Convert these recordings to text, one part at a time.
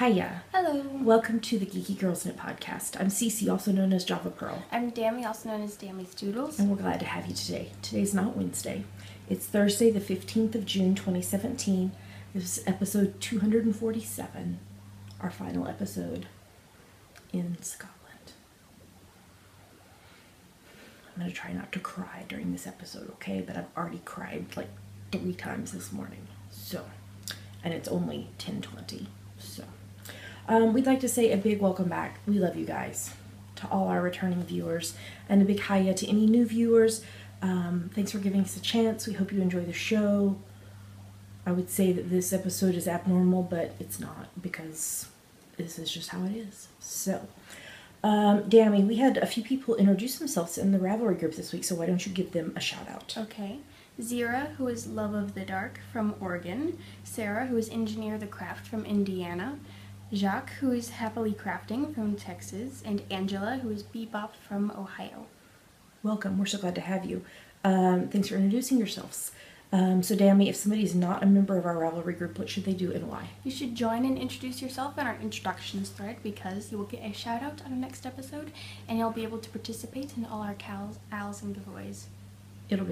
Hiya. Hello. Welcome to the Geeky Girls Knit podcast. I'm Cece, also known as Java Pearl. I'm Dammy, also known as Dammy's Doodles. And we're glad to have you today. Today's not Wednesday. It's Thursday, the 15th of June, 2017. This is episode 247, our final episode in Scotland. I'm going to try not to cry during this episode, okay? But I've already cried like 3 times this morning. And it's only 10:20. We'd like to say a big welcome back. We love you guys. To all our returning viewers. And a big hiya to any new viewers. Thanks for giving us a chance. We hope you enjoy the show. I would say that this episode is abnormal, but it's not, because this is just how it is. So, Dammy, we had a few people introduce themselves in the Ravelry group this week, so why don't you give them a shout out? Okay. Zira, who is Love of the Dark from Oregon. Sarah, who is Engineer the Craft from Indiana. Jacques, who is Happily Crafting from Texas. And Angela, who is Bebop from Ohio. Welcome. We're so glad to have you. Thanks for introducing yourselves. So, Dammy, if somebody's not a member of our Ravelry group, what should they do and why? You should join and introduce yourself in our introductions thread, because you will get a shout out on the next episode, and you'll be able to participate in all our owls and giveaways. It'll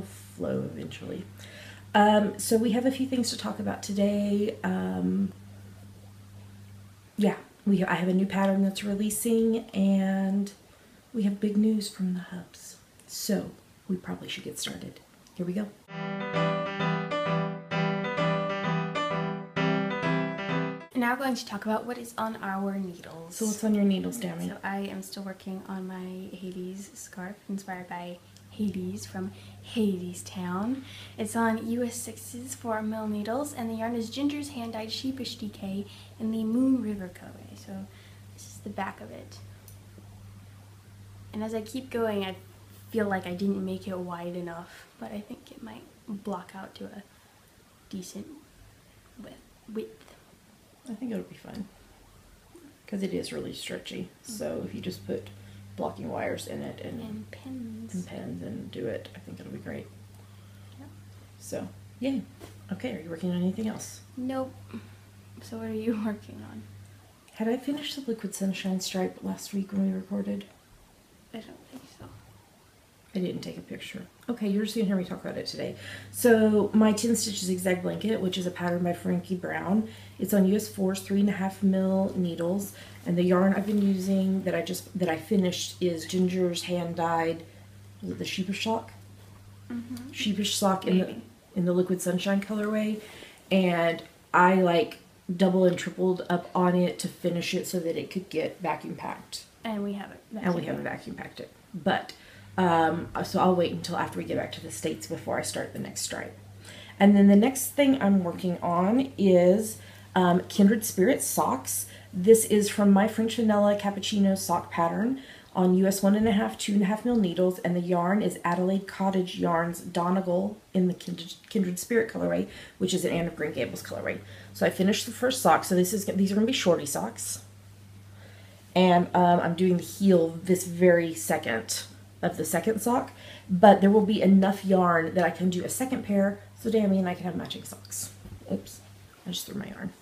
flow eventually. So we have a few things to talk about today. I have a new pattern that's releasing, and we have big news from the hubs. So we probably should get started. Here we go. Now we're going to talk about what is on our needles. So what's on your needles, Dammy? So I am still working on my Hades scarf, inspired by Hades from Hadestown. It's on US 6s 4mm needles, and the yarn is Ginger's hand-dyed Sheepish DK in the Moon River colorway. So this is the back of it. And as I keep going, I feel like I didn't make it wide enough, but I think it might block out to a decent width. I think it'll be fine, because it is really stretchy. So if you just put blocking wires in it and pins and do it, I think it'll be great. Yep. So, yay. Okay, are you working on anything else? Nope. So what are you working on? Had I finished the Liquid Sunshine stripe last week when we recorded? I don't think so. I didn't take a picture. Okay, you're just going to hear me talk about it today. So, my 10 Stitch Zigzag Blanket, which is a pattern by Frankie Brown. It's on US 4's 3.5mm needles. And the yarn I've been using that I finished is Ginger's hand-dyed, was it the Sheepish Sock? Mm-hmm. Sheepish Sock in the Liquid Sunshine colorway. And I double and tripled up on it to finish it so that it could get vacuum packed. And we haven't. Vacuum packed it. But so I'll wait until after we get back to the States before I start the next stripe. And then the next thing I'm working on is Kindred Spirit socks. This is from my French Vanilla Cappuccino sock pattern on US 1.5, 2.5mm needles, and the yarn is Adelaide Cottage Yarns Donegal in the Kindred Spirit colorway, which is an Anne of Green Gables colorway. So I finished the first sock. So these are going to be shorty socks. And I'm doing the heel this very second of the second sock, but there will be enough yarn that I can do a second pair, so Dammy and I can have matching socks. Oops, I just threw my yarn.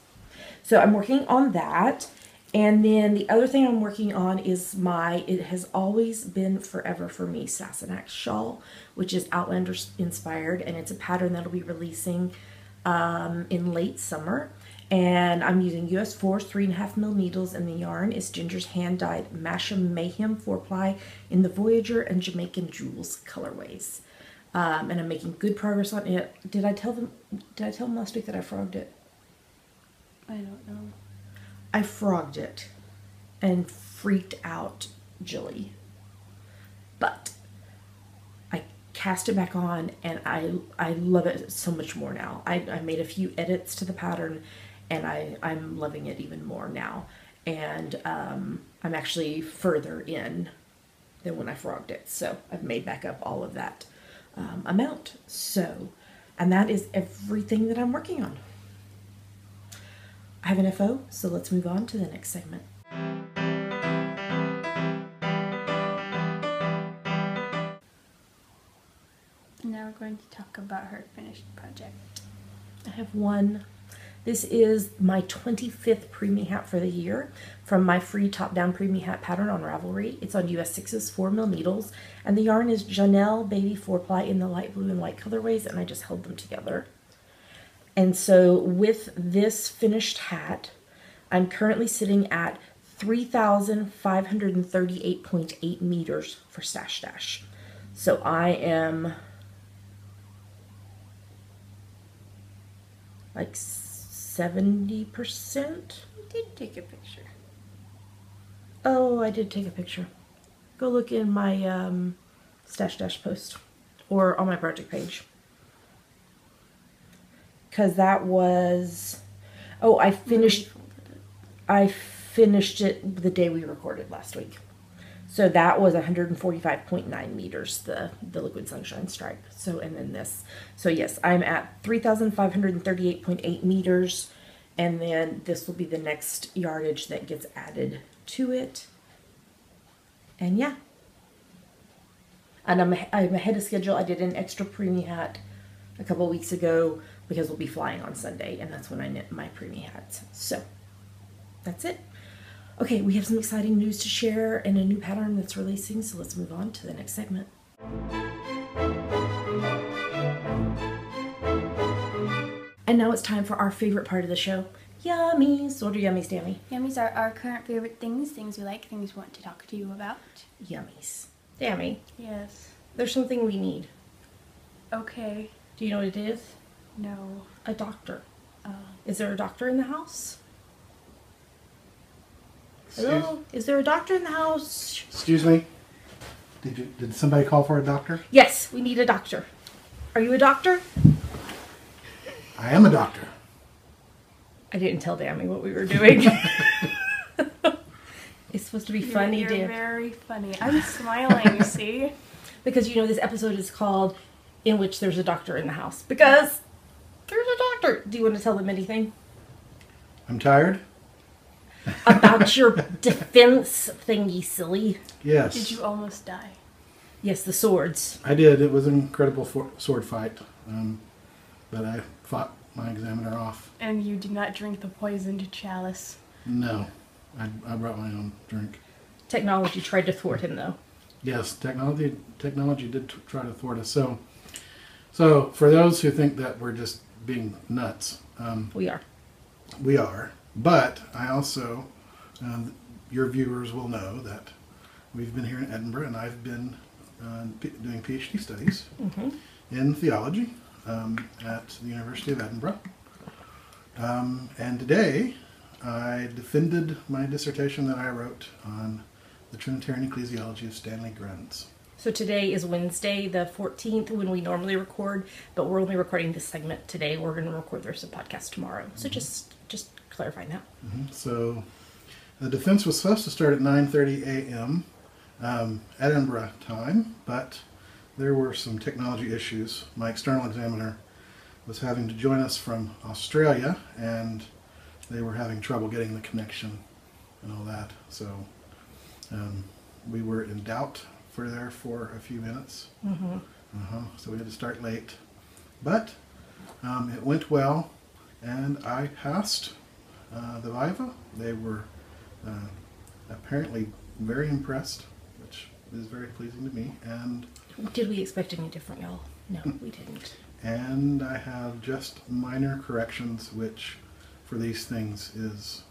So I'm working on that, and then the other thing I'm working on is it has always been forever for me, Sassenach shawl, which is Outlander inspired, and it's a pattern that'll be releasing in late summer. And I'm using US 4's 3.5mm needles, and the yarn is Ginger's hand-dyed Masham Mayhem 4-ply in the Voyager and Jamaican Jewels colorways. And I'm making good progress on it. Did I tell them last week that I frogged it? I don't know. I frogged it and freaked out Jilly. But I cast it back on, and I love it so much more now. I made a few edits to the pattern, and I'm loving it even more now. And I'm actually further in than when I frogged it. So I've made back up all of that amount. So, and that is everything that I'm working on. I have an FO, so let's move on to the next segment. Now we're going to talk about her finished project. I have one. This is my 25th preemie hat for the year from my free top-down preemie hat pattern on Ravelry. It's on US 6's 4mm needles, and the yarn is Janelle Baby 4-ply in the light blue and white colorways, and I just held them together. And so with this finished hat, I'm currently sitting at 3,538.8 meters for Stash Dash. So I am like 70%. You did take a picture. Oh, I did take a picture. Go look in my Stash Dash post or on my project page. Because that was, oh, I finished it the day we recorded last week. So that was 145.9 meters, the Liquid Sunshine stripe. So, and then this. So yes, I'm at 3,538.8 meters. And then this will be the next yardage that gets added to it. And yeah. And I'm ahead of schedule. I did an extra preemie hat a couple of weeks ago because we'll be flying on Sunday. And that's when I knit my preemie hats. So that's it. Okay, we have some exciting news to share and a new pattern that's releasing, so let's move on to the next segment. And now it's time for our favorite part of the show, Yummies. What are yummies, Dammy? Yummies are our current favorite things we like, things we want to talk to you about. Yummies. Dammy, Yes. there's something we need. Okay. Do you know what it is? No. A doctor. Oh. Is there a doctor in the house? Hello? Is there a doctor in the house? Excuse me? Did somebody call for a doctor? Yes, we need a doctor. Are you a doctor? I am a doctor. I didn't tell Dammy what we were doing. It's supposed to be funny, You're Dan. very funny. I'm smiling, see? Because you know this episode is called In Which There's a Doctor in the House. Because there's a doctor. Do you want to tell them anything? I'm tired. About your defense thingy, silly. Yes. Did you almost die? Yes, the swords. I did. It was an incredible sword fight. But I fought my examiner off. And you did not drink the poisoned chalice. No. I brought my own drink. Technology tried to thwart him, though. Yes, technology did try to thwart us. So for those who think that we're just being nuts, We are. we are. But I also, your viewers will know that we've been here in Edinburgh, and I've been doing PhD studies in theology at the University of Edinburgh. And today I defended my dissertation that I wrote on the Trinitarian ecclesiology of Stanley Grenz. So today is Wednesday, the 14th, when we normally record, but we're only recording this segment today. We're going to record the rest of the podcast tomorrow. So just clarifying that. So the defense was supposed to start at 9:30 a.m. Edinburgh time, but there were some technology issues. My external examiner was having to join us from Australia, and they were having trouble getting the connection and all that. So we were in doubt for a few minutes. So we had to start late. But it went well, and I passed the Viva. They were apparently very impressed, which is very pleasing to me. And Did we expect any different, y'all? No, we didn't. And I have just minor corrections, which for these things is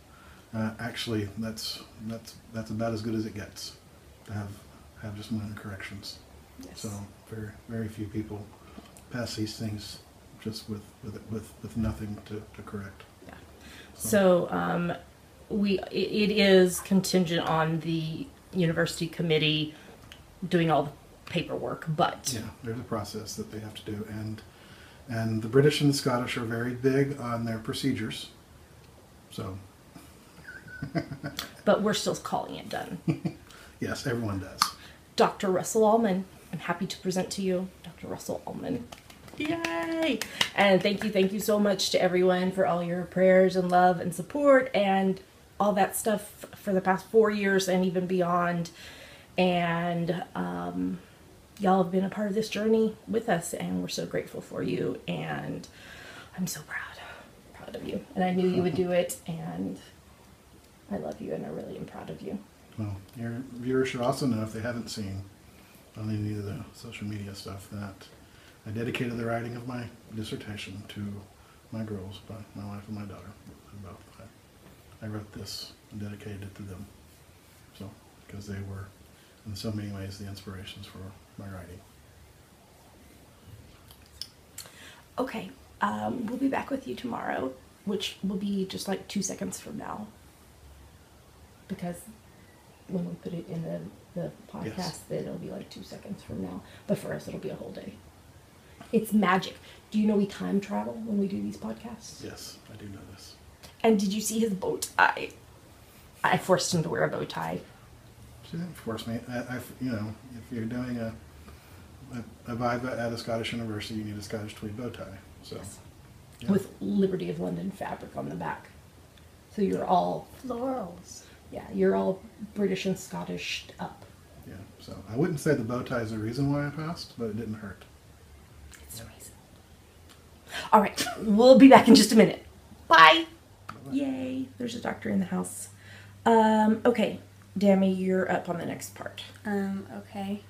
actually that's about as good as it gets to have just minor corrections. Yes. So very few people pass these things just with nothing to correct. Yeah. So it is contingent on the university committee doing all the paperwork, but Yeah, there's a process that they have to do, and the British and the Scottish are very big on their procedures. So but we're still calling it done. yes, everyone does. Dr. Russell Allman, I'm happy to present to you Dr. Russell Allman. Yay! And thank you so much to everyone for all your prayers and love and support and all that stuff for the past 4 years and even beyond. And y'all have been a part of this journey with us, and we're so grateful for you. And I'm so proud proud of you. And I knew you would do it, and I love you, and I really am proud of you. Well, your viewers should also know, if they haven't seen on any of the social media stuff, that I dedicated the writing of my dissertation to my girls, by my wife and my daughter. I wrote this and dedicated it to them. So, because they were, in so many ways, the inspirations for my writing. Okay, we'll be back with you tomorrow, which will be just like 2 seconds from now. Because when we put it in the podcast, Yes. then it'll be like 2 seconds from now. But for us, it'll be a whole day. It's magic. Do you know we time travel when we do these podcasts? Yes, I do know this. And did you see his bow tie? I forced him to wear a bow tie. She didn't force me. You know, if you're doing a viva at a Scottish university, you need a Scottish tweed bow tie. So, yeah. With Liberty of London fabric on the back. So you're all, Florals. yeah, you're all British and Scottish up. Yeah, so I wouldn't say the bow tie is the reason why I passed, but it didn't hurt. It's the reason. All right, we'll be back in just a minute. Bye. Bye-bye. Yay, there's a doctor in the house. Okay, Dammy, you're up on the next part. Okay.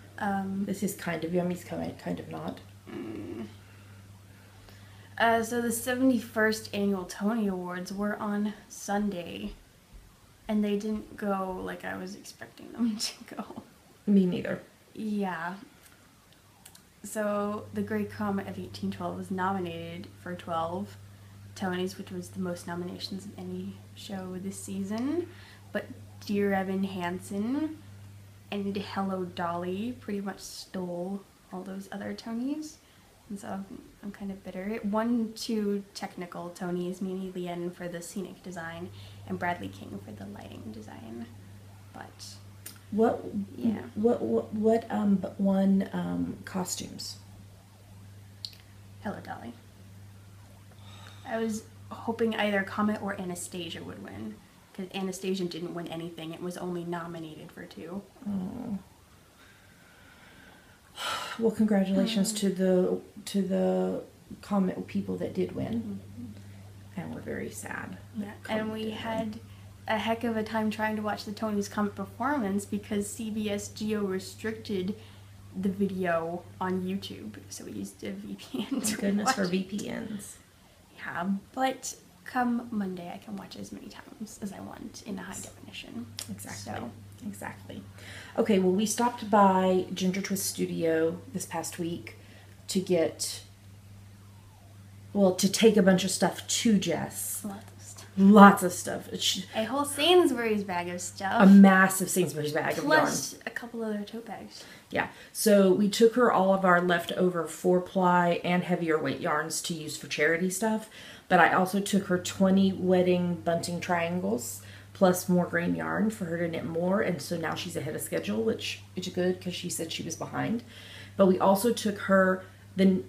This is kind of yummy, kind of not. So the 71st annual Tony Awards were on Sunday, and they didn't go like I was expecting them to go. Me neither. Yeah. So The Great Comet of 1812 was nominated for 12 Tonys, which was the most nominations of any show this season. But Dear Evan Hansen and Hello Dolly pretty much stole all those other Tonys. And so I'm kind of bitter. It won 2 technical Tonys, Mimi Lien for the scenic design and Bradley King for the lighting design. But What? Yeah. What won costumes? Hello Dolly. I was hoping either Comet or Anastasia would win, because Anastasia didn't win anything. It was only nominated for 2. Oh. Well, congratulations to the Comet people that did win, and we're very sad. Yeah, that and Comet we did had win. a heck of a time trying to watch the Tony's Comet performance because CBS Geo restricted the video on YouTube, so we used a VPN to Thank goodness for watch it. VPNs. Yeah, but come Monday I can watch as many times as I want in high definition. Exactly. So, Exactly. Okay, well, we stopped by Ginger Twist Studio this past week to take a bunch of stuff to Jess. lots of stuff. Lots of stuff. A whole Sainsbury's bag of stuff. A massive Sainsbury's bag of yarn. Plus a couple other tote bags. Yeah, so we took her all of our leftover 4-ply and heavier weight yarns to use for charity stuff, but I also took her 20 wedding bunting triangles plus more green yarn for her to knit more, and so now she's ahead of schedule, which is good because she said she was behind. But we also took her the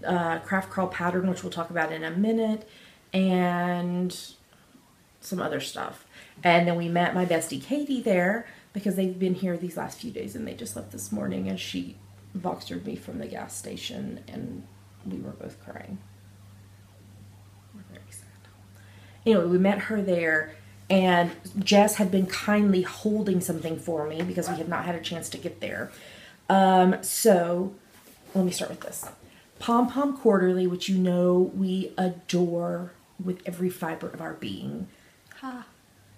craft crawl pattern, which we'll talk about in a minute, and some other stuff. And then we met my bestie Katie there because they've been here these last few days and they just left this morning, and she Voxered me from the gas station and we were both crying. We're very sad. Anyway, we met her there, and Jess had been kindly holding something for me because we had not had a chance to get there. So let me start with this. Pom Pom Quarterly, which you know we adore with every fiber of our being. Ha.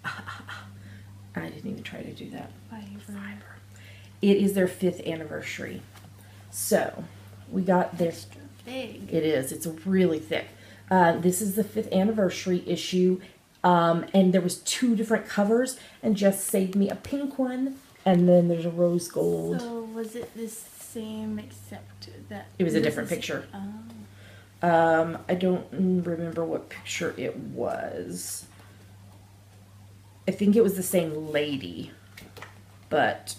I didn't even try to do that. Fiber. It is their 5th anniversary. So we got this. Big. It is. It's really thick. This is the 5th anniversary issue. And there was 2 different covers, and Jess saved me a pink one, and then there's a rose gold. So was it the same except that It was a different picture. I don't remember what picture it was. I think it was the same lady, but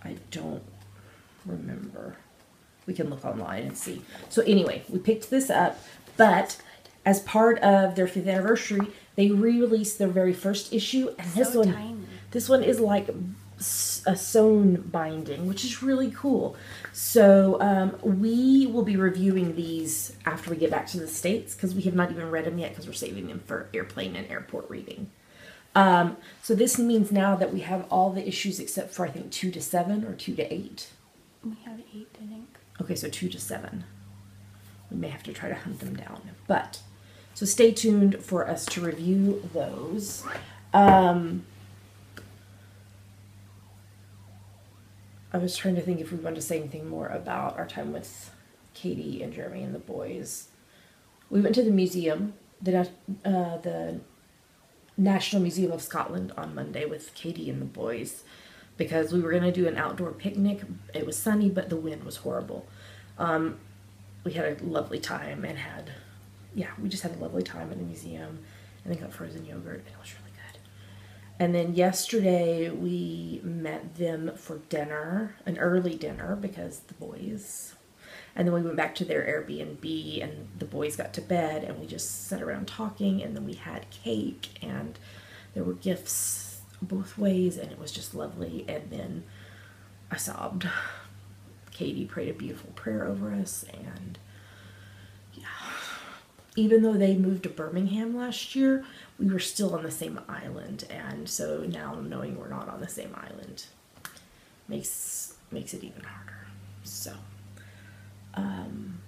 I don't remember. We can look online and see. So anyway, we picked this up, but as part of their 5th anniversary, they re-released their very first issue, and So tiny. this one is like a sewn binding, which is really cool. So we will be reviewing these after we get back to the States, because we have not even read them yet, because we're saving them for airplane and airport reading. So this means now that we have all the issues except for, I think, 2 to 7 or 2 to 8. We have 8, I think. Okay, so 2 to 7. We may have to try to hunt them down. But, so stay tuned for us to review those. I was trying to think if we wanted to say anything more about our time with Katie and Jeremy and the boys. We went to the museum, the National Museum of Scotland, on Monday with Katie and the boys, because we were going to do an outdoor picnic. It was sunny, but the wind was horrible. We had a lovely time and we just had a lovely time in the museum, and they got frozen yogurt, and it was really good. And then yesterday we met them for dinner, an early dinner, because the boys, and then we went back to their Airbnb, and the boys got to bed, and we just sat around talking, and then we had cake, and there were gifts both ways, and it was just lovely. And then I sobbed. Katie prayed a beautiful prayer over us, and yeah, even though they moved to Birmingham last year, we were still on the same island, and so now knowing we're not on the same island makes it even harder. So okay, I'm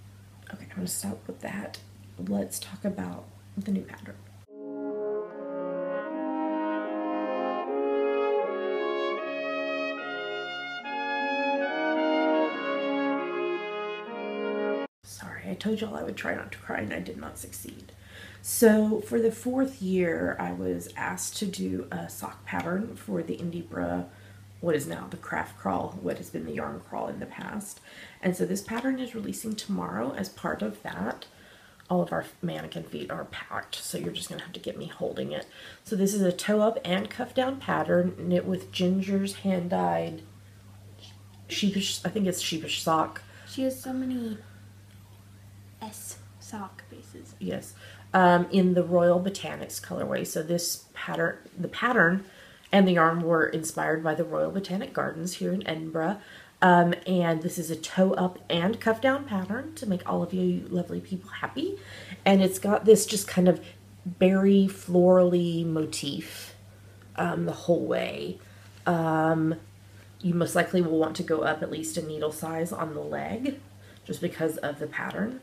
gonna stop with that. Let's talk about the new pattern. Sorry, I told y'all I would try not to cry, and I did not succeed. So for the 4th year, I was asked to do a sock pattern for the Indiebra, what is now the craft crawl, what has been the yarn crawl in the past. And so this pattern is releasing tomorrow. As part of that, all of our mannequin feet are packed, so you're just gonna have to get me holding it. So this is a toe up and cuff down pattern, knit with Ginger's hand dyed sheepish, I think it's sheepish sock. She has so many S sock bases. Yes. In the Royal Botanics colorway. So this pattern, the pattern and the yarn were inspired by the Royal Botanic Gardens here in Edinburgh. And this is a toe up and cuff down pattern to make all of you lovely people happy. And it's got this just kind of berry florally motif the whole way. You most likely will want to go up at least a needle size on the leg, just because of the pattern.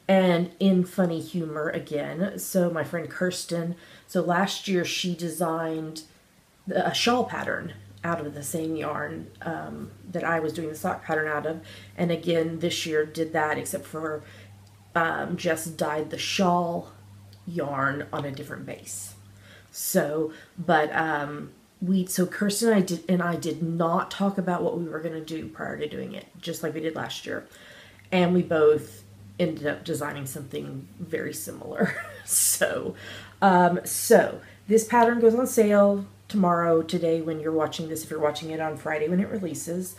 And in funny humor again, so my friend Kirsten, so last year she designed a shawl pattern out of the same yarn that I was doing the sock pattern out of. And again, this year did that, except for just dyed the shawl yarn on a different base. So, but so Kirsten and I did not talk about what we were going to do prior to doing it, just like we did last year. And we both ended up designing something very similar. So this pattern goes on sale tomorrow, today when you're watching this, if you're watching it on Friday when it releases.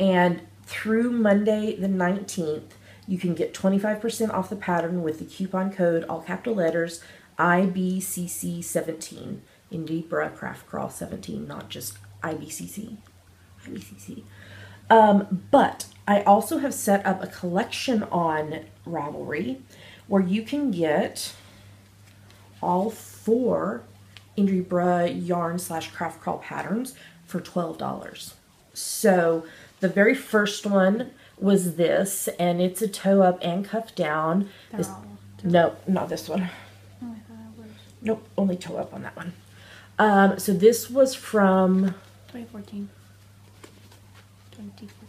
And through Monday the 19th, you can get 25% off the pattern with the coupon code, all capital letters, IBCC17. Indiebra Craft Crawl 17, not just IBCC. But I also have set up a collection on Ravelry where you can get all 4 Indiebra yarn / craft crawl patterns for $12. So the very first one was this, and it's a toe up and cuff down. No, not this one. Oh, I thought it was. Nope, only toe up on that one. So this was from 2014.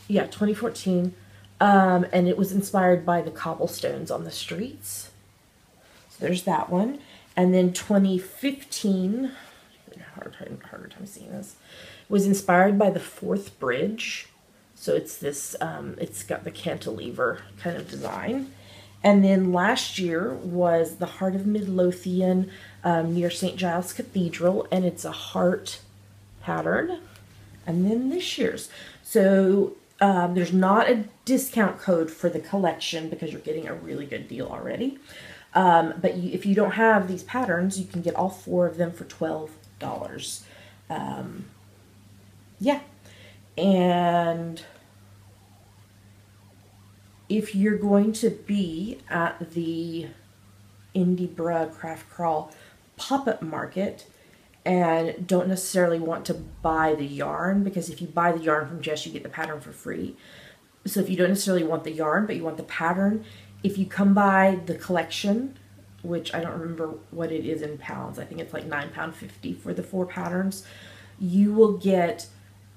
Yeah, 2014. And it was inspired by the cobblestones on the streets. So there's that one. And then 2015, harder time seeing this, was inspired by the Forth Bridge. So it's this, it's got the cantilever kind of design. And then last year was the Heart of Midlothian near St. Giles Cathedral, and it's a heart pattern. And then this year's. So there's not a discount code for the collection because you're getting a really good deal already. But if you don't have these patterns, you can get all 4 of them for $12. Yeah. And if you're going to be at the Indie Craft Crawl pop-up market and don't necessarily want to buy the yarn, because if you buy the yarn from Jess, you get the pattern for free. So if you don't necessarily want the yarn, but you want the pattern, if you come by the collection, which I don't remember what it is in pounds, I think it's like £9.50 for the 4 patterns, you will get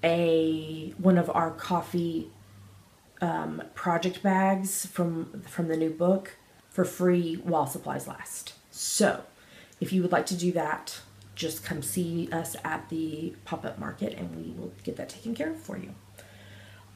one of our coffee project bags from the new book for free while supplies last. So if you would like to do that, just come see us at the pop-up market and we will get that taken care of for you.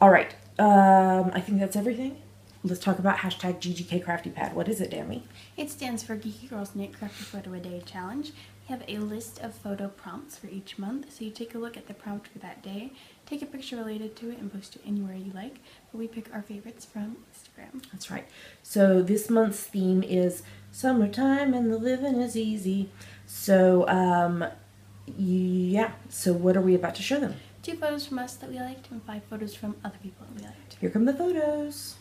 All right, I think that's everything. Let's talk about hashtag #GGKCraftyPad. What is it, Dammy? It stands for Geeky Girls Knit Crafty Photo a Day Challenge. We have a list of photo prompts for each month, so you take a look at the prompt for that day, take a picture related to it, and post it anywhere you like. But we pick our favorites from Instagram. That's right. So this month's theme is summertime and the living is easy. So, yeah. So what are we about to show them? 2 photos from us that we liked and 5 photos from other people that we liked. Here come the photos.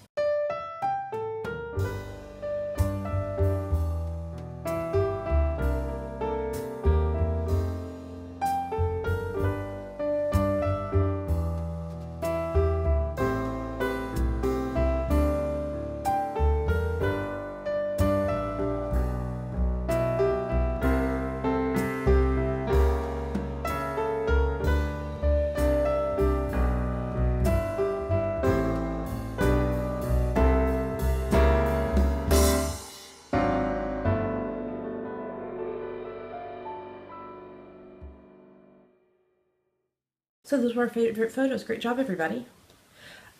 So those were our favorite photos. Great job, everybody.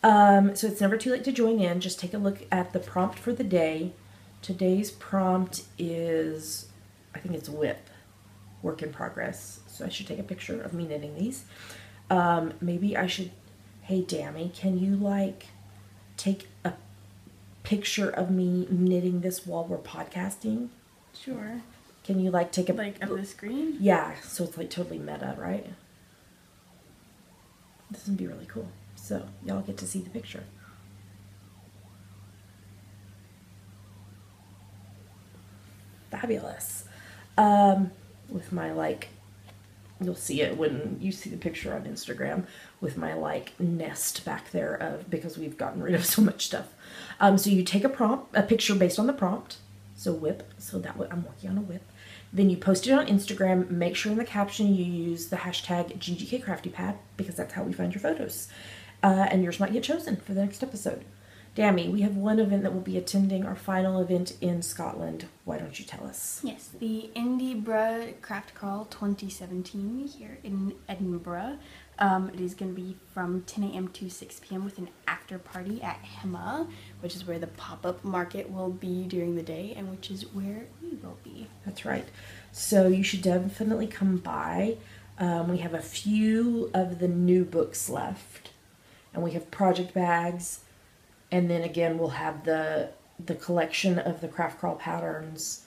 So it's never too late to join in. Just take a look at the prompt for the day. Today's prompt is, I think it's whip, work in progress. So I should take a picture of me knitting these. Maybe I should, hey Dammy, can you like take a picture of me knitting this while we're podcasting? Sure. Can you like take a... Like of the screen? Yeah, so it's like totally meta, right? This would be really cool. So y'all get to see the picture. Fabulous. With my like, you'll see it when you see the picture on Instagram with my like nest back there of, because we've gotten rid of so much stuff. So you take a picture based on the prompt. So whip, so that I'm working on a whip. Then you post it on Instagram. Make sure in the caption you use the hashtag #GGKCraftyPad, because that's how we find your photos. And yours might get chosen for the next episode. Dammy, we have one event that will be attending, our final event in Scotland. Why don't you tell us? Yes, the Indie Craft Crawl 2017 here in Edinburgh. It is going to be from 10 a.m. to 6 p.m. with an after party at Hema, which is where the pop-up market will be during the day and which is where we will be. That's right. So you should definitely come by. We have a few of the new books left, and we have project bags. And then again, we'll have the collection of the Craft Crawl patterns,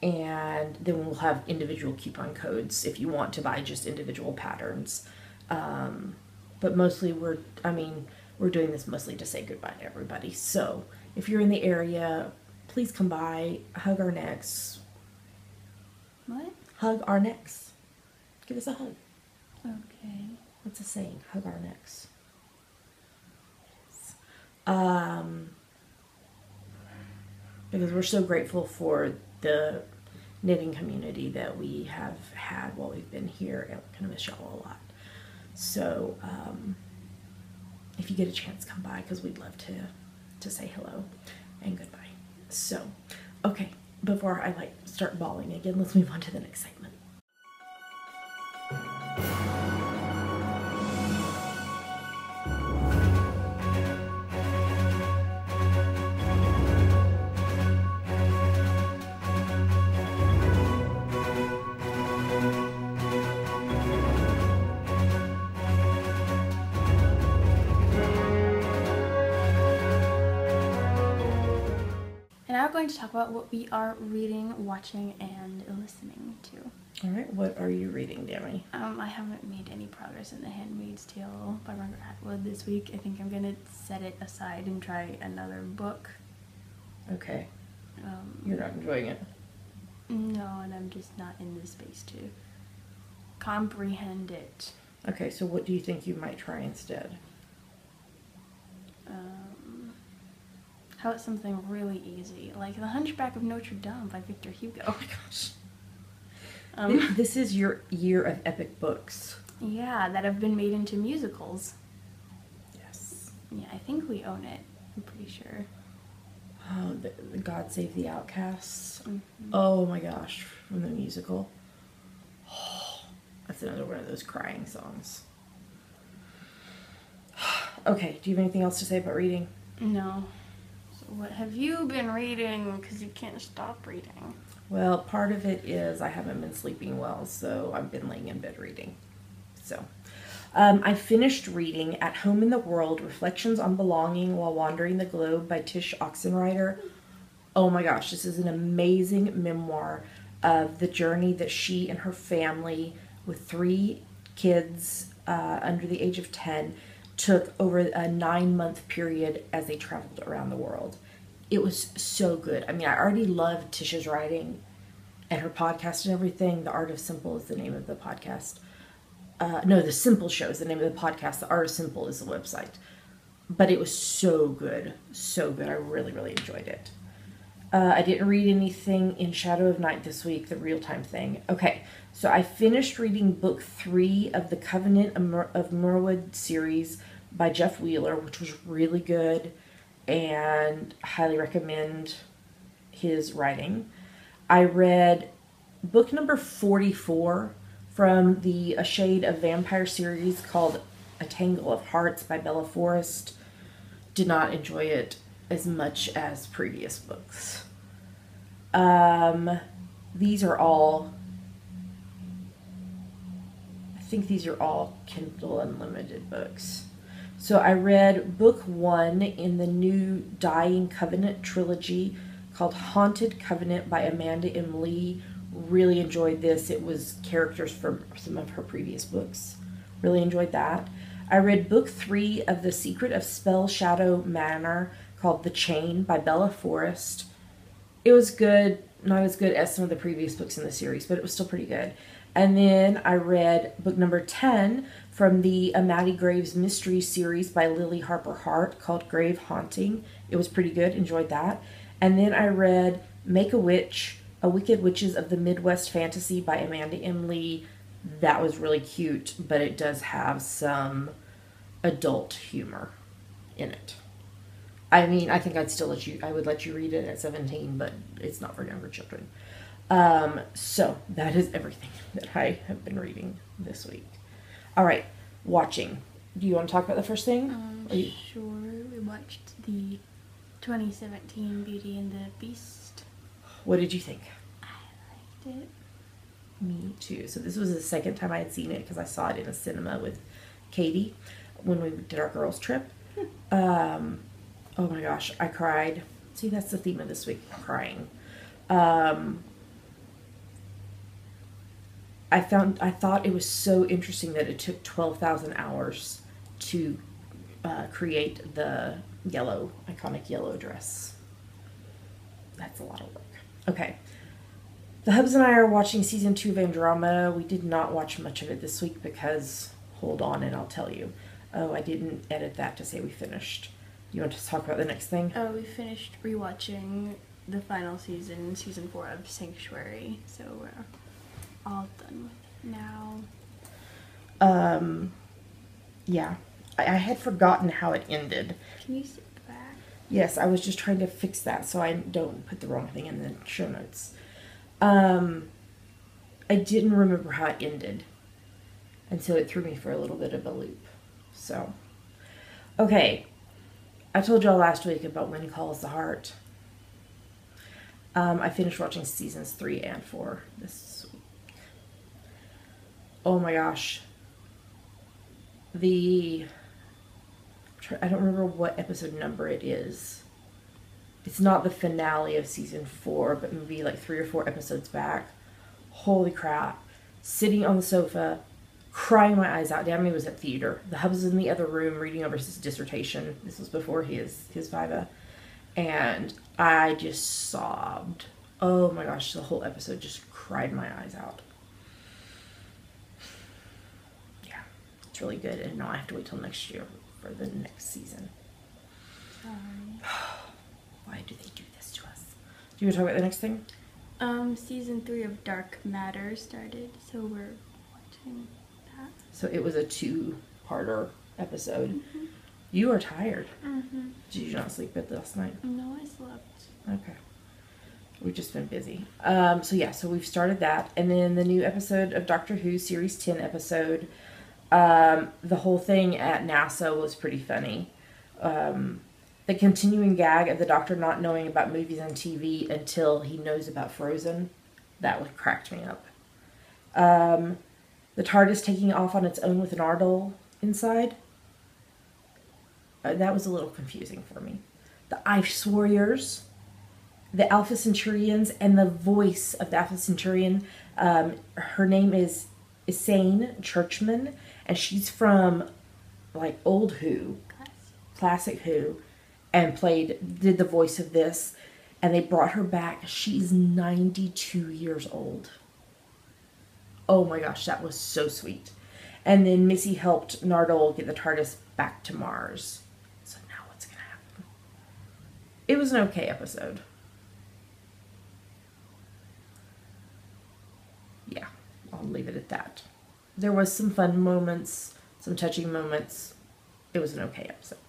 and then we'll have individual coupon codes if you want to buy just individual patterns. But mostly we're doing this mostly to say goodbye to everybody. So if you're in the area, please come by, hug our necks. What? Hug our necks. Give us a hug. Okay. What's a saying? Hug our necks. Because we're so grateful for the knitting community that we have had while we've been here, and we're gonna miss y'all a lot. So if you get a chance, come by, because we'd love to say hello and goodbye. So okay, before I like start bawling again, let's move on to the next segment. And are going to talk about what we are reading, watching, and listening to. All right, what are you reading, Demi? I haven't made any progress in The Handmaid's Tale by Margaret Atwood this week. I think I'm going to set it aside and try another book. Okay. You're not enjoying it? No, and I'm just not in the space to comprehend it. Okay, so what do you think you might try instead? How about something really easy, like The Hunchback of Notre Dame by Victor Hugo. Oh my gosh. This is your year of epic books. Yeah, that have been made into musicals. Yes. Yeah, I think we own it. I'm pretty sure. Oh, the God Save the Outcasts. Mm-hmm. Oh my gosh, from the musical. Oh, that's another one of those crying songs. Okay, do you have anything else to say about reading? No. So what have you been reading? Because you can't stop reading. Well, part of it is I haven't been sleeping well, so I've been laying in bed reading. So, I finished reading At Home in the World, Reflections on Belonging While Wandering the Globe by Tish Oxenreider. Oh my gosh, this is an amazing memoir of the journey that she and her family, with 3 kids under the age of 10, took over a 9-month period as they traveled around the world. It was so good. I mean, I already loved Tish's writing and her podcast and everything. The Art of Simple is the name of the podcast. No, The Simple Show is the name of the podcast. The Art of Simple is the website. But it was so good. So good. I really, really enjoyed it. I didn't read anything in Shadow of Night this week, the real-time thing. Okay, so I finished reading book 3 of the Covenant of Merwood series by Jeff Wheeler, which was really good, and highly recommend his writing. I read book number 44 from the A Shade of Vampire series called A Tangle of Hearts by Bella Forrest. Did not enjoy it as much as previous books. These are all, I think these are all Kindle Unlimited books. So I read book 1 in the new Dying Covenant trilogy called Haunted Covenant by Amanda M. Lee. Really enjoyed this. It was characters from some of her previous books. Really enjoyed that. I read book 3 of The Secret of Spell Shadow Manor called The Chain by Bella Forrest. It was good, not as good as some of the previous books in the series, but it was still pretty good. And then I read book number 10 from the Maddie Graves mystery series by Lily Harper Hart called Grave Haunting. It was pretty good, enjoyed that. And then I read Make a Witch, A Wicked Witches of the Midwest Fantasy by Amanda M. Lee. That was really cute, but it does have some adult humor in it. I mean, I think I would let you read it at 17, but it's not for younger children. So that is everything that I have been reading this week. All right, watching. Do you want to talk about the first thing? Sure. We watched the 2017 Beauty and the Beast. What did you think? I liked it. Me too. So this was the second time I had seen it because I saw it in a cinema with Katie when we did our girls trip. Oh my gosh, I cried. See, that's the theme of this week, crying. I thought it was so interesting that it took 12,000 hours to create the iconic yellow dress. That's a lot of work. Okay. The hubs and I are watching season 2 of Andromeda. We did not watch much of it this week because, hold on and I'll tell you. Oh, I didn't edit that to say we finished. You want to talk about the next thing? Oh, we finished rewatching the final season 4 of Sanctuary, so we're all done with it now. Yeah. I had forgotten how it ended. Can you sit back? Yes, I was just trying to fix that so I don't put the wrong thing in the show notes. I didn't remember how it ended, and so it threw me for a little bit of a loop. So, okay. I told y'all last week about When Calls the Heart. I finished watching seasons 3 and 4 this week. Oh my gosh. I don't remember what episode number it is. it's not the finale of season 4, but maybe like 3 or 4 episodes back. Holy crap. Sitting on the sofa, crying my eyes out. Dammy was at theater. The hub was in the other room reading over his dissertation. This was before his Viva. And I just sobbed. Oh my gosh, the whole episode just cried my eyes out. Yeah, it's really good. And now I have to wait till next year for the next season. Why do they do this to us? Do you want to talk about the next thing? Season 3 of Dark Matter started, so we're watching that. So it was a 2-parter episode. Mm-hmm. You are tired. Mm-hmm. Did you not sleep at last night? No, I slept. Okay. We've just been busy. So we've started that. And then the new episode of Doctor Who, Series 10 episode, the whole thing at NASA was pretty funny. The continuing gag of the Doctor not knowing about movies on TV until he knows about Frozen, that would cracked me up. The TARDIS taking off on its own with an Ardol inside, that was a little confusing for me. The Ice Warriors, the Alpha Centurions, and the voice of the Alpha Centurion, her name is Isane Churchman, and she's from like old Who, classic Who, and did the voice of this, and they brought her back. She's 92 years old. Oh my gosh, that was so sweet. And then Missy helped Nardole get the TARDIS back to Mars. So now what's going to happen? It was an okay episode. Yeah, I'll leave it at that. There was some fun moments, some touching moments. It was an okay episode.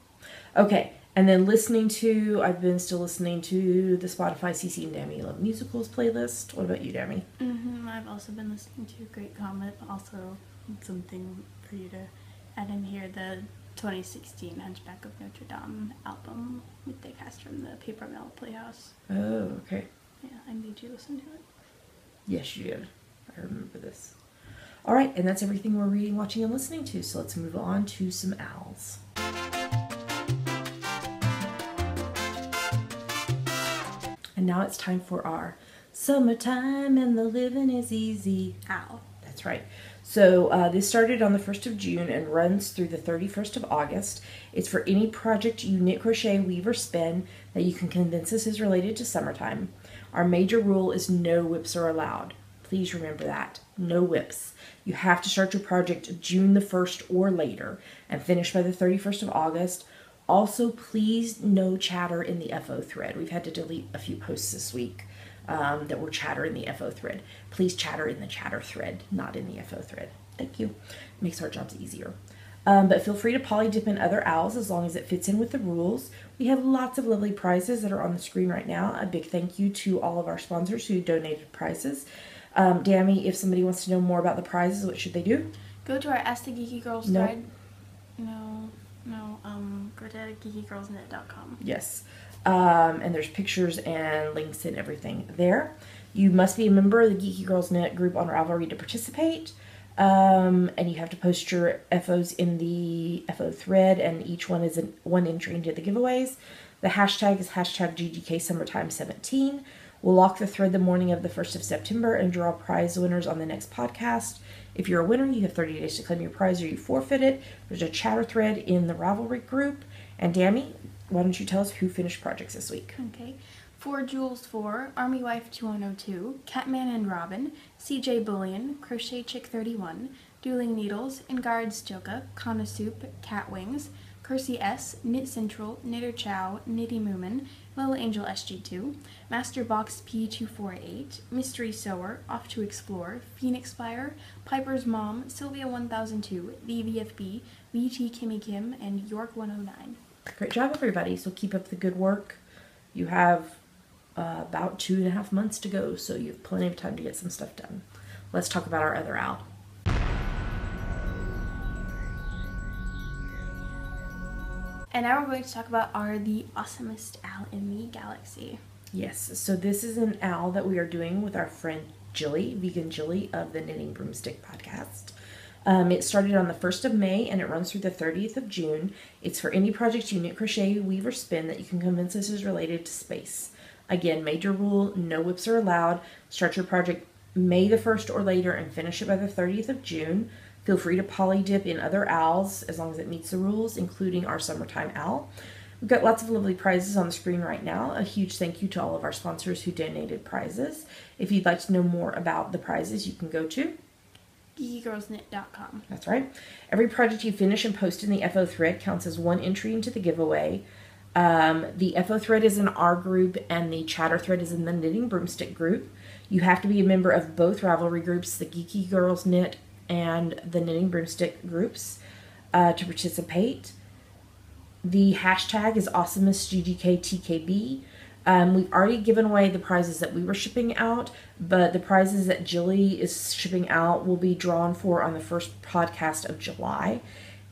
Okay, and then I've been still listening to the Spotify CC and Dammy Love Musicals playlist. What about you, Dammy? Mm-hmm. I've also been listening to Great Comet. Also, something for you to add in here, the 2016 Hunchback of Notre Dame album with the cast from the Paper Mill Playhouse. Oh, okay. Yeah, I made you listen to it. Yes, you did. I remember this. All right, and that's everything we're reading, watching, and listening to. So let's move on to some owls. And now it's time for our Summertime and the Living is Easy owl. That's right. So this started on the 1st of June and runs through the 31st of August. It's for any project you knit, crochet, weave, or spin that you can convince us is related to summertime. Our major rule is no whips are allowed. Please remember that. No whips. You have to start your project June the 1st or later and finish by the 31st of August. Also, please no chatter in the FO thread. We've had to delete a few posts this week that were chatter in the FO thread. Please chatter in the chatter thread, not in the FO thread. Thank you. Makes our jobs easier. But feel free to poly dip in other owls as long as it fits in with the rules. We have lots of lovely prizes that are on the screen right now. A big thank you to all of our sponsors who donated prizes. Dammy, if somebody wants to know more about the prizes, what should they do? Go to our Ask the Geeky Girls thread. Go to geekygirlsnet.com. Yes. And there's pictures and links and everything there. You must be a member of the Geeky Girls Net group on Ravelry to participate. And you have to post your FOs in the FO thread, and each one is one entry into the giveaways. The hashtag is #GGKSummertime17. We'll lock the thread the morning of the 1st of September and draw prize winners on the next podcast. If you're a winner, you have 30 days to claim your prize or you forfeit it. There's a chatter thread in the Ravelry group. And Dammy, why don't you tell us who finished projects this week? Okay. For Jules 4, Army Wife 2102, Catman and Robin, CJ Bullion, Crochet Chick 31, Dueling Needles, Ingard Stilka, Kana Soup, Cat Wings, Kersey S, Knit Central, Knitter Chow, Knitty Moomin, Little Angel SG2, Master Box P248, Mystery Sewer, Off to Explore, Phoenix Fire, Piper's Mom, Sylvia 1002, The VFB, VT Kimmy Kim, and York 109. Great job, everybody. So keep up the good work. You have about 2.5 months to go, so you have plenty of time to get some stuff done. Let's talk about our other owl. And now we're going to talk about the awesomest owl in the galaxy. Yes, so this is an owl that we are doing with our friend Jilly, Vegan Jilly of the Knitting Broomstick podcast. It started on the 1st of May and it runs through the 30th of June. It's for any project you knit, crochet, weave, or spin that you can convince us is related to space. Again, major rule, no whips are allowed. Start your project May the 1st or later and finish it by the 30th of June. Feel free to poly dip in other owls as long as it meets the rules, including our summertime owl. We've got lots of lovely prizes on the screen right now. A huge thank you to all of our sponsors who donated prizes. If you'd like to know more about the prizes, you can go to geekygirlsknit.com. That's right. Every project you finish and post in the FO thread counts as one entry into the giveaway. The FO thread is in our group and the chatter thread is in the Knitting Broomstick group. You have to be a member of both Ravelry groups, the Geeky Girls Knit and the Knitting Broomstick groups, to participate. The hashtag is AwesomeestGGKTKB. We've already given away the prizes that we were shipping out, but the prizes that Jilly is shipping out will be drawn for on the first podcast of July.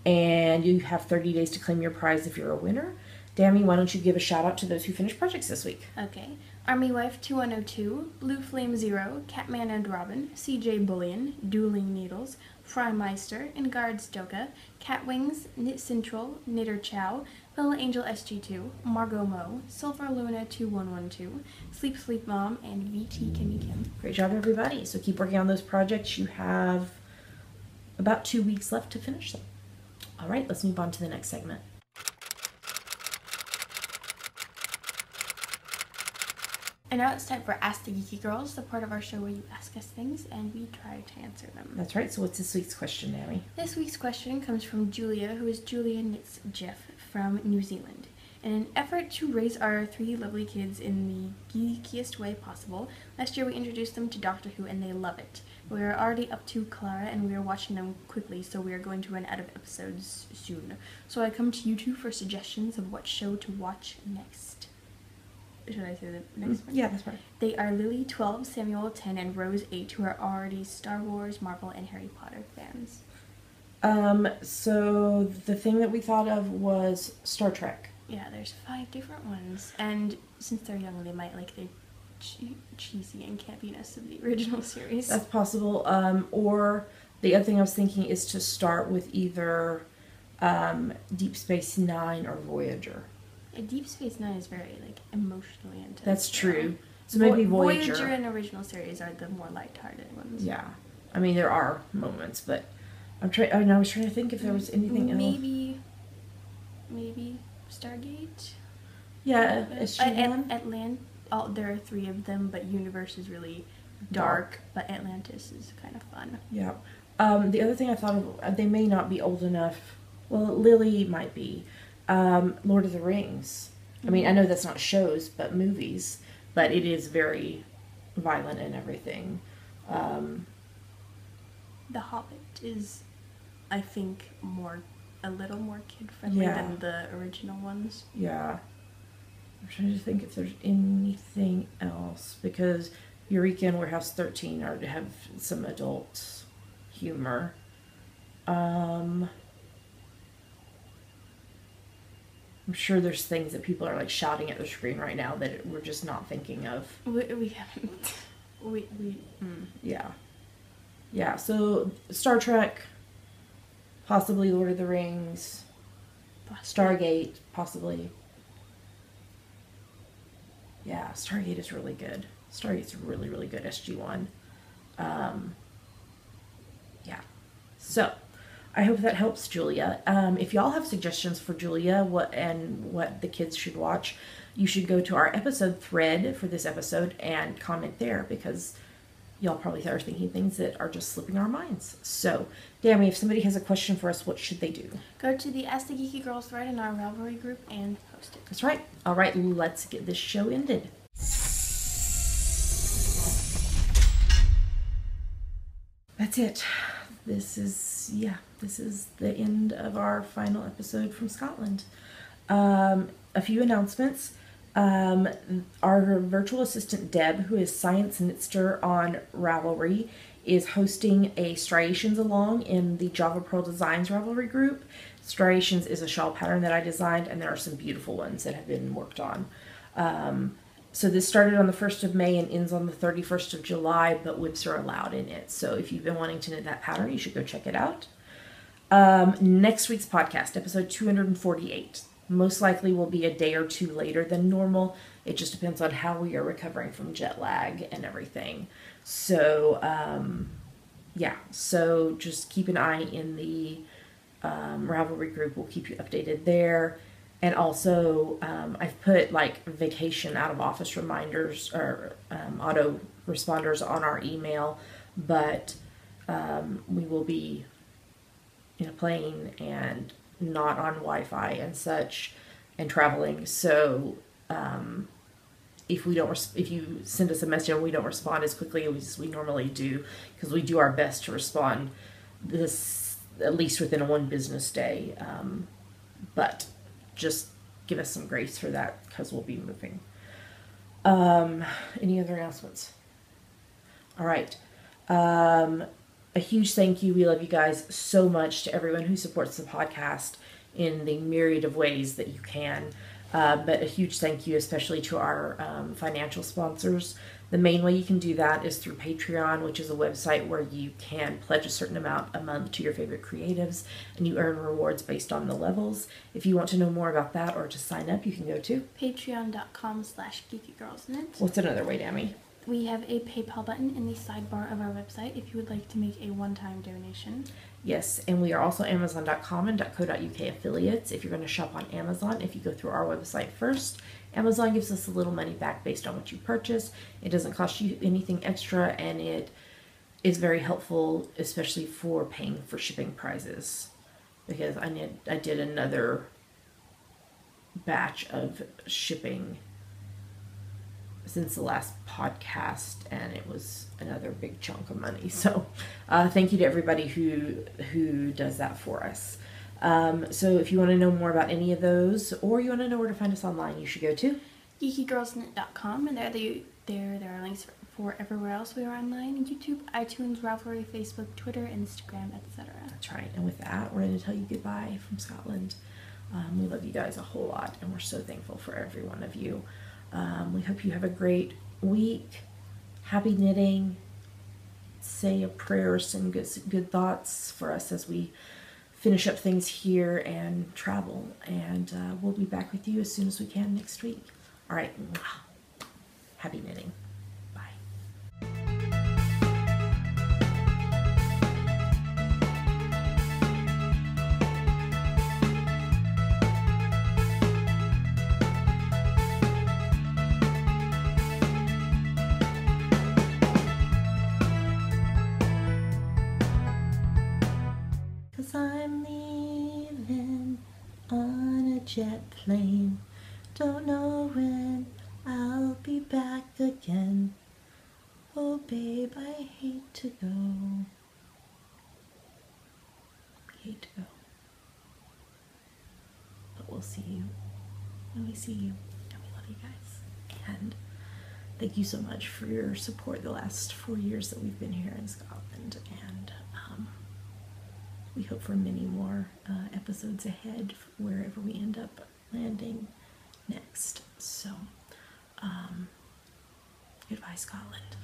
And you have 30 days to claim your prize if you're a winner. Dammy, why don't you give a shout out to those who finished projects this week? Okay. Army Wife 2102, Blue Flame Zero, Catman and Robin, CJ Bullion, Dueling Needles, Frymeister, and Guards Doka, Catwings, Knit Central, Knitter Chow, Bella Angel SG2, Margot Mo, Silver Luna 2112, Sleep Sleep Mom, and VT Kimmy Kim. Great job, everybody. So keep working on those projects. You have about 2 weeks left to finish them. All right, let's move on to the next segment. And now it's time for Ask the Geeky Girls, the part of our show where you ask us things and we try to answer them. That's right. So what's this week's question, Dammy? This week's question comes from Julia, who is Julia Knits Jeff from New Zealand. In an effort to raise our 3 lovely kids in the geekiest way possible, last year we introduced them to Doctor Who and they love it. We are already up to Clara and we are watching them quickly, so we are going to run out of episodes soon. So I come to you two for suggestions of what show to watch next. Should I say the next one? Yeah, that's right. They are Lily 12, Samuel 10, and Rose 8, who are already Star Wars, Marvel, and Harry Potter fans. So the thing that we thought of was Star Trek. Yeah, there's 5 different ones, and since they're young, they might like the cheesy and campiness of the original series. That's possible. Or the other thing I was thinking is to start with either Deep Space Nine or Voyager. Deep Space Nine is very like emotionally intense. That's true. So maybe Voyager. Voyager and original series are the more lighthearted ones. Yeah, I mean there are moments, but I was trying to think if there was anything else. Maybe Stargate. Yeah, Atlantis. There are 3 of them, but Universe is really dark. But Atlantis is kind of fun. Yeah. The other thing I thought of, they may not be old enough. Well, Lily might be. Lord of the Rings. I mean, I know that's not shows, but movies. But it is very violent and everything. The Hobbit is, I think, a little more kid-friendly than the original ones. Yeah. I'm trying to think if there's anything else. Because Eureka and Warehouse 13 have some adult humor. I'm sure there's things that people are like shouting at the screen right now that we're just not thinking of. We haven't. Yeah. Yeah, so Star Trek, possibly Lord of the Rings, Stargate, possibly. Yeah, Stargate is really good. Stargate's really, really good, SG-1. Yeah. So, I hope that helps Julia. If y'all have suggestions for Julia what the kids should watch, you should go to our episode thread for this episode and comment there because y'all probably are thinking things that are just slipping our minds. So, Dammy, if somebody has a question for us, what should they do? Go to the Ask the Geeky Girls thread in our Ravelry group and post it. That's right. All right, let's get this show ended. That's it. This is the end of our final episode from Scotland. A few announcements. Our virtual assistant Deb, who is Science Knitster on Ravelry, is hosting a Striations along in the Java Pearl Designs Ravelry group. Striations is a shawl pattern that I designed, and there are some beautiful ones that have been worked on. So this started on the 1st of May and ends on the 31st of July, but whips are allowed in it. So if you've been wanting to knit that pattern, you should go check it out. Next week's podcast, episode 248, most likely will be a day or two later than normal. It just depends on how we are recovering from jet lag and everything. So, yeah, so just keep an eye in the Ravelry group. We'll keep you updated there. And also, I've put like vacation out of office reminders or auto responders on our email, but we will be in a plane and not on Wi-Fi and such, and traveling. So if you send us a message and we don't respond as quickly as we normally do, because we do our best to respond this at least within one business day, but just give us some grace for that because we'll be moving. Any other announcements? All right. A huge thank you. We love you guys so much, to everyone who supports the podcast in the myriad of ways that you can. But a huge thank you especially to our financial sponsors. The main way you can do that is through Patreon, which is a website where you can pledge a certain amount a month to your favorite creatives, and you earn rewards based on the levels. If you want to know more about that or to sign up, you can go to patreon.com/geekygirlsknit. What's another way, Dammy? We have a PayPal button in the sidebar of our website if you would like to make a one-time donation. Yes, and we are also Amazon.com and .co.uk affiliates. If you're going to shop on Amazon, if you go through our website first, Amazon gives us a little money back based on what you purchase. It doesn't cost you anything extra, and it is very helpful, especially for paying for shipping prices. Because I did another batch of shipping since the last podcast, and it was another big chunk of money. So thank you to everybody who does that for us. So if you want to know more about any of those, or you want to know where to find us online, you should go to geekygirlsknit.com, and there are links for everywhere else we are online: YouTube, iTunes, Ravelry, Facebook, Twitter, Instagram, etc. That's right. And with that, we're going to tell you goodbye from Scotland. We love you guys a whole lot, and we're so thankful for every one of you. We hope you have a great week. Happy knitting. Say a prayer, send good thoughts for us as we finish up things here and travel. And we'll be back with you as soon as we can next week. All right. Happy knitting. Bye. I'm leaving on a jet plane. Don't know when I'll be back again. Oh babe, I hate to go. Hate to go. But we'll see you when we see you. And we love you guys. And thank you so much for your support the last 4 years that we've been here in Scotland. And we hope for many more episodes ahead wherever we end up landing next. So, goodbye, Scotland.